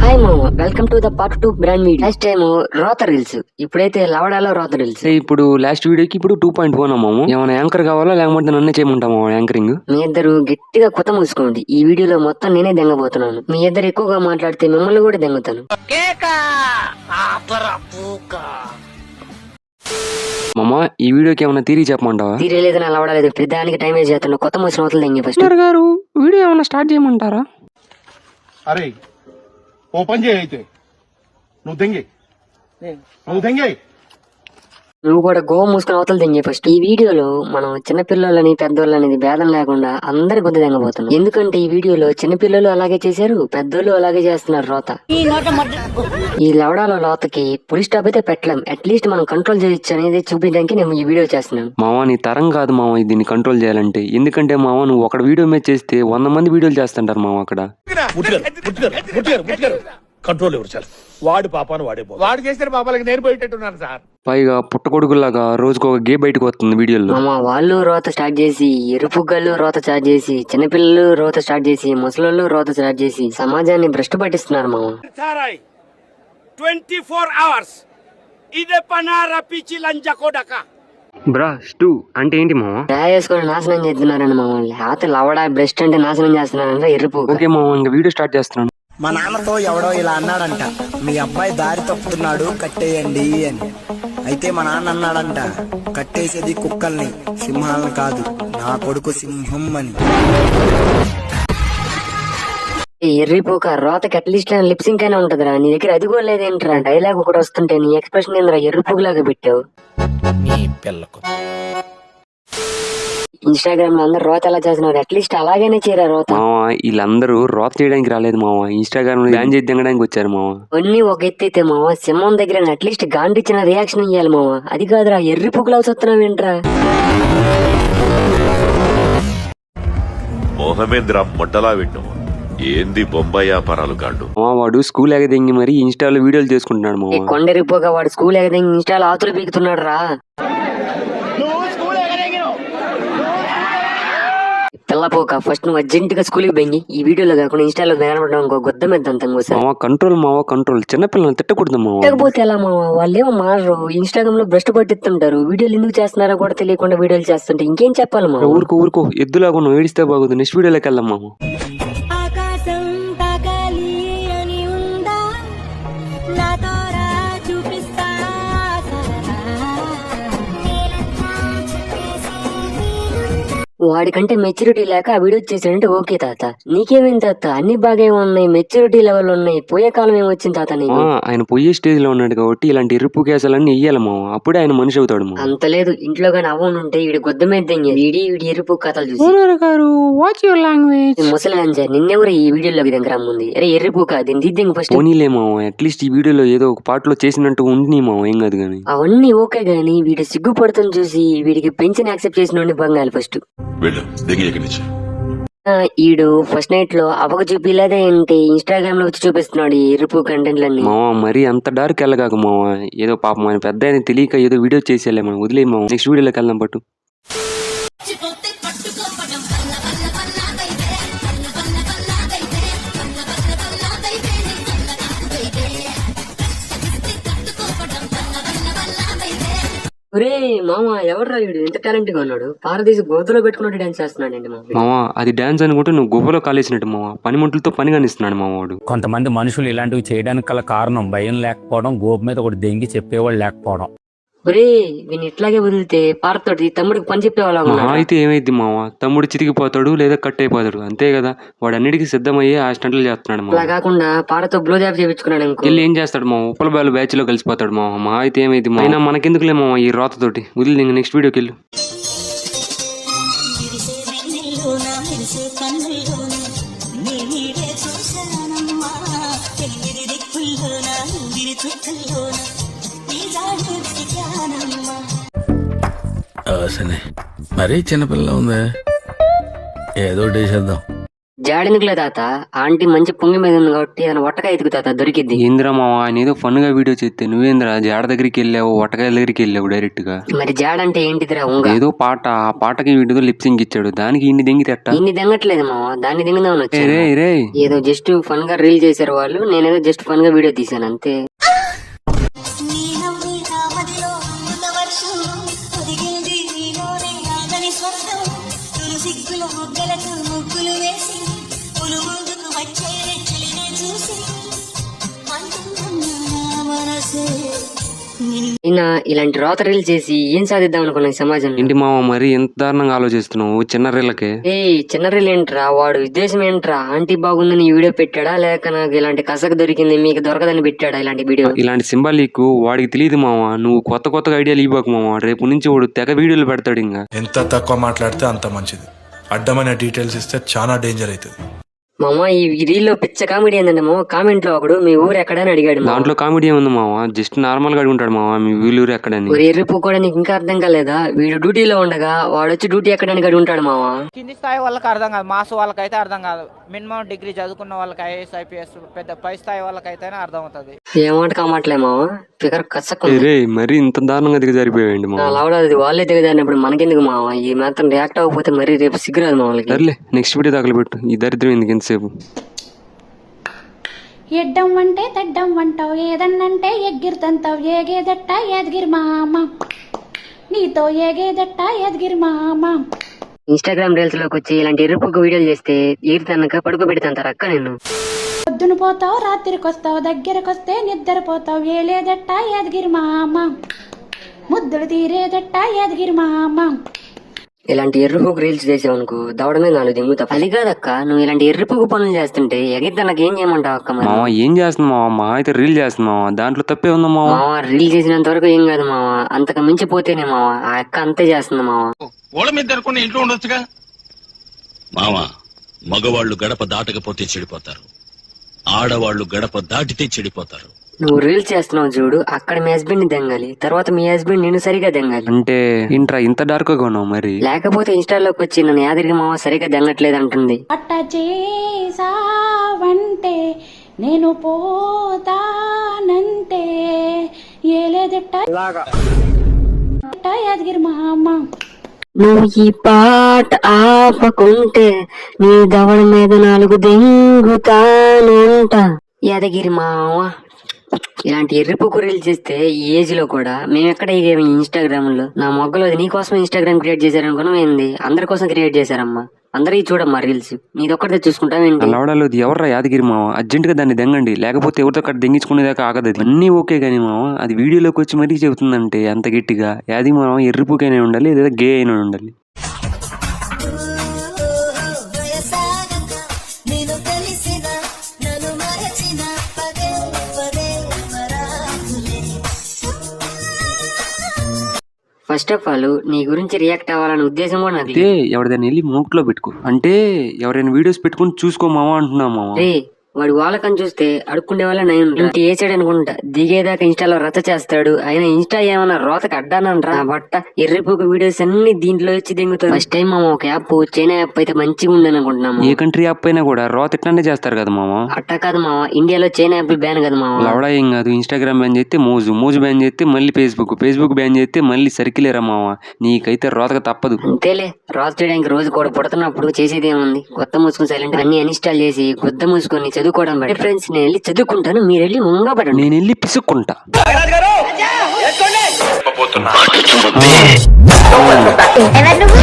Hi మామ, welcome to the part 2 brand meet. Last time రోత reels, ఇప్పుడైతే లవడాలో రోత రీల్స్. ఇప్పుడు లాస్ట్ వీడియోకి ఇప్పుడు 2.1 అమ్మాము. ఏమైనా యాంకర్ కావాలా లేకపోతే నన్నే చేయమంటాము యాంకరింగ్? మీ ఇద్దరు గట్టిగా కొత్త మూసుకోండి. ఈ వీడియోలో మొత్తం నేనే దెంగబోతున్నాను. మీ ఇద్దరు ఎక్కువగా మాట్లాడితే మిమ్మల్ని కూడా దెంగుతాను. మామ, ఈ వీడియోకి ఏమైనా తీరి చెప్పమంటావా? తీరేలేదు, నా లవడలేదు, ప్రతిదానికి టైం వేస్ట్ చేస్తున్నా. కొత్త మూసిన అవతలు దెంగి ఫస్ట్ గారు వీడియో ఏమైనా స్టార్ట్ చేయమంటారా? అరే ఓపెన్ చేయి అయితే నువ్వు దెంగే నువ్వు కూడా గో మూసుకుని అవతలు దెంగే ఫస్ట్. ఈ వీడియోలో మనం చిన్నపిల్లలని పెద్దోళ్ళని భేదం లేకుండా అందరి గుద్ద దెంగబోతున్నాం. ఎందుకంటే ఈ వీడియోలో చిన్నపిల్లలు అలాగే చేశారు, పెద్దోళ్ళు అలాగే చేస్తున్నారు రోత. ఈ లవడాలో లోతకి పులి స్టాప్ అయితే పెట్టలేం, అట్లీస్ట్ మనం కంట్రోల్ చేయొచ్చు అనేది చూపించడానికి నేను ఈ వీడియో చేస్తున్నాను. మావా, నీ తరం కాదు మావా దీన్ని కంట్రోల్ చేయాలంటే. ఎందుకంటే మావా, నువ్వు ఒక వీడియో మీద చేస్తే 100 మంది వీడియోలు చేస్తుంటారు మావా అక్కడ. కంట్రోల్ ఎవరు చాలు. వాడు పాపాను వాడు చేసిన పాపాలకి నేను పోయేటట్టున్నాను సార్. పైగా పుట్టకొడుకులాగా రోజుకు ఒక గే బయటకు వస్తుంది వీడియోలో. వాళ్ళు రోత స్టార్ట్ చేసి, ఎరుపుగళ్ళు రోత స్టార్ట్ చేసి, చిన్నపిల్లలు రోత స్టార్ట్ చేసి, ముసలోళ్ళు రోత స్టార్ట్ చేసి సమాజాన్ని భ్రష్టు పట్టిస్తున్నారు మామ. 24 hours ఇదే పనారా పిచ్చి లంజకోడక. బ్రా స్టూ అంటే ఏంటి మావా? వేసుకొని నాశనం చేస్తున్నారండి మామూలు. లేకపోతే లవడా బ్రెస్ట్ అంటే నాశనం చేస్తున్నారంటే ఎరుపు. ఓకే మావా, ఇంకా వీడియో స్టార్ట్ చేస్తున్నాను. మా నాన్నతో ఎవడో ఇలా అన్నాడంట, మీ అబ్బాయి దారి తప్పుతున్నాడు కట్టేయండి అని. అయితే మా నాన్న అన్నాడంట, కట్టేసేది కుక్కల్ని, సింహాలను కాదు, నా కొడుకు సింహం అని. ఎర్రిపోక రోతకి అట్లీస్ట్ లిప్సింక్ అయినా ఉంటదిరా, నీ దగ్గర అది కూడా లేదేంట్రా? డైలాగ్ ఒకటి వస్తుంటే నీ ఎక్స్ప్రెషన్ ఏంద్రా ఎర్రిపోగులాగా పెట్టావు. ఇన్స్టాగ్రామ్ లో అందరు రోత ఎలా చేస్తున్నారు, అట్లీస్ట్ అలాగైనా చేయరా రోత. మావా, వీళ్ళందరూ రోత చేయడానికి రాలేదు మావా, ఇన్స్టాగ్రామ్ లో బ్యాన్ చేసి దిగడానికి వచ్చారు మావా. అన్ని ఒక ఎత్తైతే మావా, సింహం దగ్గర అట్లీస్ట్ గాండిచ్చిన రియాక్షన్ ఇయ్యాలి మావా. అది కాదురా ఎర్రిపోగులా వస్తున్నావు ఏంట్రా? మోహమేంద్ర మొట్టలా వింటాం ఏంది బొంబాయి వ్యాపారాలు కాండు. వాడు స్కూల్ ఎగదింగి మరి ఇన్స్టాలో వీడియోలు చేసుకుంటున్నాడు మావా. కొండరిపోగా వాడు స్కూల్ ఎగదింగి ఇన్స్టాలో ఆతులు పీకుతున్నాడు రా. పిల్లపోక ఫస్ట్ నువ్వు అర్జెంట్ గా స్కూల్ కి బెంగి ఈ వీడియోలో కాకుండా ఇన్స్టాలో కనబడడం ఇంకో గొద్ద మీద మావా కంట్రోల్ చిన్నపిల్లలు తిట్టకూడదు మావా. తిట్టకపోతే ఎలా మావా? వాళ్ళు ఏమో మారరు, ఇన్స్టాగ్రామ్ లో భ్రష్టు పట్టిస్తుంటారు. వీడియోలు ఎందుకు చేస్తున్నారో కూడా తెలియకుండా వీడియోలు చేస్తుంటే ఇంకేం చెప్పాలి మావా? ఊరుకో ఎద్దులాగా నువ్వు ఏడిస్తే బాగుంది. నెక్స్ట్ వీడియోలోకి వెళ్దాం మావా. వాడికంటే మెచ్యూరిటీ లేక ఆ వీడియో చేసాడంటే ఓకే తాత, నీకేమైంది తాత? అన్ని బాగా ఉన్నాయి, మెచ్యూరిటీ లెవెల్ ఉన్నాయి, పోయే కాలం ఏమొచ్చింది తాత నీకు? ఆయన పోయే స్టేజ్ లో ఉన్నాడు కాబట్టి ఇలాంటి ఇరుపు కేసాలన్నీ ఇయ్యాలి మావా, అప్పుడే ఆయన మనిషి అవుతాడు. అంత లేదు, ఇంట్లో గానీ అవ్వనుంటే వీడి గొద్ద మీద వీడి ఎరుపు కథలు చూసి ముసలి అంజా నిన్నెవరు ఈ వీడియోలోకి దగ్గర ముందు. అరే ఎర్రిపు కాదు దిద్దింగ్ ఫస్ట్ పోనీలే మావా, అట్లీస్ట్ ఈ వీడియోలో ఏదో ఒక పార్ట్ లో చేసినట్టు ఉంది మావా, ఏం కాదు గానీ. అవన్నీ ఓకే గానీ వీడి సిగ్గుపడుతుంది చూసి వీడికి పెన్షన్ యాక్సెప్ట్ చేసిన బంగాలి ఫస్ట్. ఈడు ఫస్ట్ నైట్ లో అవక చూపిలేదే ఏంటి, ఇన్స్టాగ్రామ్ లో వచ్చి చూపిస్తున్నాడు ఈ ఎరుపు కంటెంట్లన్నీ. మావా మరి అంత డార్క్ వెళ్ళగాక మావా, ఏదో పాపం ఆయన పెద్ద ఆయన తెలియక ఏదో వీడియో చేసేయాలి మనం, వదిలే మావా. నెక్స్ట్ వీడియోలోకి వెళ్దాం పట్టు. ఒరే మామ, ఎవర్రా వీడు ఎంత టాలెంట్ గా ఉన్నాడు? పారదీసి గోతులో పెట్టుకున్నట్టు డాన్స్ చేస్తున్నాడు మావా. అది డాన్స్ అనుకుంటే నువ్వు గుబ్బలో కాలేసినట్టు మావా, పనిముట్లతో పని కానిస్తున్నాడు మావాడు. కొంతమంది మనుషులు ఇలాంటివి చేయడానికి గల కారణం భయం లేకపోవడం, గోపు మీద ఒకటి దెంగి చెప్పేవాళ్ళు లేకపోవడం. ఒరే వీని ఇట్లాగే వదిలితే పారతోటి తమ్ముడికి పని చెప్పేవాళ్ళ. అయితే ఏమైంది మావా, తమ్ముడు చితికిపోతాడు లేదా కట్ అయిపోతాడు, అంతే కదా. వాడు అన్నిటికీ సిద్ధమయ్యే ఆ స్టంట్లు చేస్తున్నాడు. అలా కాకుండా పారతో బ్లో జాబ్ చేయించుకున్నాడు అనుకో, వెళ్ళి ఏం చేస్తాడు మా ఉప్పల బాలు బ్యాచ్ లో కలిసిపోతాడు మావా. మా అయితే ఏమైంది మా, అయినా మనకెందుకులే మావా ఈ రోతతోటి, వదిలి ఇంక నెక్స్ట్ వీడియోకి వెళ్ళు. మరీ చిన్నపిల్ల ఉందా, ఏదో చేద్దాం. జాడెందుకులే తాత, ఆంటీ మంచి పొంగి మీద ఉంది కాబట్టి ఏదైనా ఒట్టగా ఎతుకు తాత దొరికిద్ది. ఏంద్రా మామ ఆయన ఏదో ఫన్ గా వీడియో చేస్తే నువ్వేంద్రా జాడ దగ్గరికి వెళ్ళావు వటకాయల దగ్గరికి వెళ్ళావు డైరెక్ట్ గా. మరి జాడ అంటే ఏంటిదిరా ఉంగ? ఏదో పాట ఆ పాటకి వీడితో లిప్సింగ్ ఇచ్చాడు దానికి ఇన్ని దెంగి తెట్ట. ఇన్ని దెంగట్లేదు మామ, దాన్ని దింగుదామని రే వచ్చాను. రే ఏదో జస్ట్ ఫన్ గా రీల్ చేశారు వాళ్ళు, నేనేదో జస్ట్ ఫన్ గా వీడియో తీసాను అంతే. ఈయన ఇలాంటి రోత రీల్ చేసి ఏం సాధిద్దాం అనుకున్నా ఈ సమాజంలో. ఏంటి మామ మరి ఎంత దారుణంగా ఆలోచిస్తున్నావు చిన్న రీళ్ళకే. చిన్న రీల్ ఏంట్రా, వాడు ఉద్దేశం ఏంట్రా? ఆంటీ బాగుందని ఈ వీడియో పెట్టాడా, లేక నాకు ఇలాంటి కసక దొరికింది మీకు దొరకదని పెట్టాడా ఇలాంటి వీడియో? ఇలాంటి సింబాలిక్ వాడికి తెలియదు మామ. నువ్వు కొత్తగా ఐడియాలు ఇవ్వకు మామ. రేపు నుంచి వాడు తెగ వీడియోలు పెడతాడు. ఇంకా ఎంత తక్కువ మాట్లాడితే అంత మంచిది. అడ్డమైన డీటెయిల్స్ ఇస్తే చాలా డేంజర్ అవుతుంది. మామ ఈ రీల్ లో పిచ్చ కామెడీ ఏందంటే మామ, కామెంట్ లో ఒకడు మీ ఊరు ఎక్కడని అడిగాడు. దాంట్లో కామెడీ ఏముంది మామ? జస్ట్ నార్మల్ గా అడుగుంటాడు మామ మీ వీళ్ళూరు ఎక్కడని. ఎర్రిపు కూడా నీకు ఇంకా అర్థం కాలేదా? వీడు డ్యూటీలో ఉండగా వాడు వచ్చి డ్యూటీ ఎక్కడానికి అడుగుంటాడు మామ. కింది స్థాయి వాళ్ళకి అర్థం కాదు, మాస్ వాళ్ళకైతే అర్థం కాదు. మినిమం డిగ్రీ చదువుకున్న వాళ్ళకి ఐఏఎస్ ఐపీఎస్ పెద్ద పై స్థాయి వాళ్ళకైతేనే అర్థం అవుతుంది. ఏమాట కామాట్లే మామ, ఫిగర్ కచ్చకు రే మరి ఇంత దారుణంగా దిగజారిపోయాయండి మామ. లావడది వాళ్ళే దిగదారినప్పుడు మనకెందుకు మామ? ఈ మాత్రం రియాక్ట్ అవ్వకపోతే మరి రేపు సిగ్గురాదు మామూలకి. సర్లే నెక్స్ట్ వీడియో తగలబెట్టు. ఈ దరిద్రం ఎందుకు ఎంతసేపు? ఎడ్డం అంటే తెడ్డం అంటావు, ఏదన్నంటే ఎగ్గిరితంతావు, ఏగేదట్ట ఎదగిరి మామ, నీతో ఏగేదట్ట ఎదగిరి మామ. ఇన్స్టాగ్రామ్ రీల్స్ లోకి వచ్చి ఇలాంటి ఎరుపుకు వీడియోలు చేస్తే ఈరితనక పడుకోబెడతాంటారు అక్క నిన్ను. పొద్దున పోతావు రాత్రికి వస్తావు, దగ్గరకొస్తే నిద్రపోతావు, ఏలేదట్ట ఎదగిరి మామ, ముద్దులు తీరేదట్ట ఎదగిరి మామ. ఇలాంటి ఎర్రపుకు రీల్స్ చేసావనుకో దవడమే 4 దింగుతా. అది కాదక్క, నువ్వు ఇలాంటి ఎర్రపుకు పనులు చేస్తుంటే ఎగిరితనకి ఏం చేయమంటావు అక్క? మరి మామ ఏం చేస్తుంది మామ? మా అయితే రీల్ చేస్తుంది మామ, దాంట్లో తప్పే ఉందా మామ? మామ రీల్ చేసినంత వరకు ఏం కాదు మామ, అంతకు మించిపోతేనే మామ ఆ అక్క అంతే చేస్తుంది మామ. ఓళ్ళ మీద తిరగకుండా ఇంట్లో ఉండొచ్చుగా. మామ మగవాళ్ళు గడప దాటకపోతే చెడిపోతారు, ఆడవాళ్ళు గడప దాటితే చెడిపోతారు. నువ్వు రీల్స్ చేస్తున్నావు చూడు, అక్కడ మీ హస్బెండ్ ని దెంగాలి, తర్వాత మీ హస్బెండ్ నిన్ను సరిగా దెంగాలి. అంటే ఇంట్రా ఇంత డార్క్ గా ఉన్నావు మరి? లేకపోతే ఇన్స్టాలోకి వచ్చి నన్ను యాదగిరి మామ సరిగా దెంగట్లేదు అంటుంది. అట్ట చేసావంటే నేను పోతానంటే, ఏలేదట్ట ఎదగిరి మామ. నువ్వు ఈ పాట ఆపకుంటే నీ దవడ మీద 4 దెంగుతానంట యాదగిరి మామ. ఇలాంటి ఎర్రిపుకు రీల్స్ చేస్తే ఈ ఏజ్ లో కూడా మేము ఎక్కడ ఇన్స్టాగ్రామ్ లో నా మొగ్గలో నీకోసం ఇన్స్టాగ్రామ్ క్రియేట్ చేశారనుకున్నాం ఏంది? అందరి కోసం క్రియేట్ చేశారమ్మా, అందరికి చూడమ్మా రీల్స్, నీదొక్కడితే చూసుకుంటావేంటి? లవడాలో ఎవర్రా యాదగిరి మామ? అర్జెంట్ గా దాన్ని దెంగండి, లేకపోతే ఎవరితో అక్కడ దెంగించుకునేదాకా ఆగదు. అది అన్ని ఓకే గానీ మామ అది వీడియోలోకి వచ్చి మరీ చెబుతుందంటే అంత గట్టిగా యాదగిరి మామ ఎర్రిపుకైనా ఉండాలి లేదా గే అయినా ఉండాలి. ఫస్ట్ ఆఫ్ ఆల్ నీ గురించి రియాక్ట్ అవ్వాలనే ఉద్దేశం కూడా నాకు అయితే ఎవరిదాన్ని వెళ్ళి మూట్లో పెట్టుకో, అంటే ఎవరైనా వీడియోస్ పెట్టుకుని చూసుకో మామ అంటున్నా మామ. రే వాడు వాళ్ళకని చూస్తే అడుక్కుండే వాళ్ళ నయం ఏసాడు అనుకుంటా, దిగేదాకా ఇన్స్టాలో రచ్చ చేస్తాడు. ఆయన ఇన్స్టా ఏమన్నా రోతకు అడ్డానరా బట్ట ఎర్రిపోకు వీడియోస్ అన్ని దీంట్లో వచ్చి దింగుతాడు. ఫస్ట్ టైం మామ ఒక యాప్ చైనా యాప్ అయితే మంచిగా ఉండని అనుకుంటున్నాము. ఏ కంట్రీ యాప్ అయినా కూడా రోత ఇట్లానే చేస్తారు కదా మామ. అట్టా కాదు మామ, ఇండియాలో చైనా యాప్ బ్యాన్ కదా మామ. లవడా ఏం కాదు, ఇన్స్టాగ్రామ్ బ్యాన్ చేస్తే మోజు బ్యాన్ చేస్తే మళ్ళీ ఫేస్బుక్ బ్యాన్ చేస్తే మళ్ళీ సర్కిలేరా మామ. నీకైతే రోతక తప్పదు. అంతేలే, రోత చేయడానికి రోజు కూడా పుడుతున్నప్పుడు చేసేది ఏముంది, కొత్త మూసుకుని సైలెంట్ అన్ని అన్ఇన్స్టాల్ చేసి కొత్త మూసుకొని చదువుకోవడం బట్టి. ఫ్రెండ్స్ నేను వెళ్ళి చదువుకుంటాను, మీరు వెళ్ళి ముంగబడండి. నేను వెళ్ళి పిసుక్కుంటా. ఎవరు నువ్వు?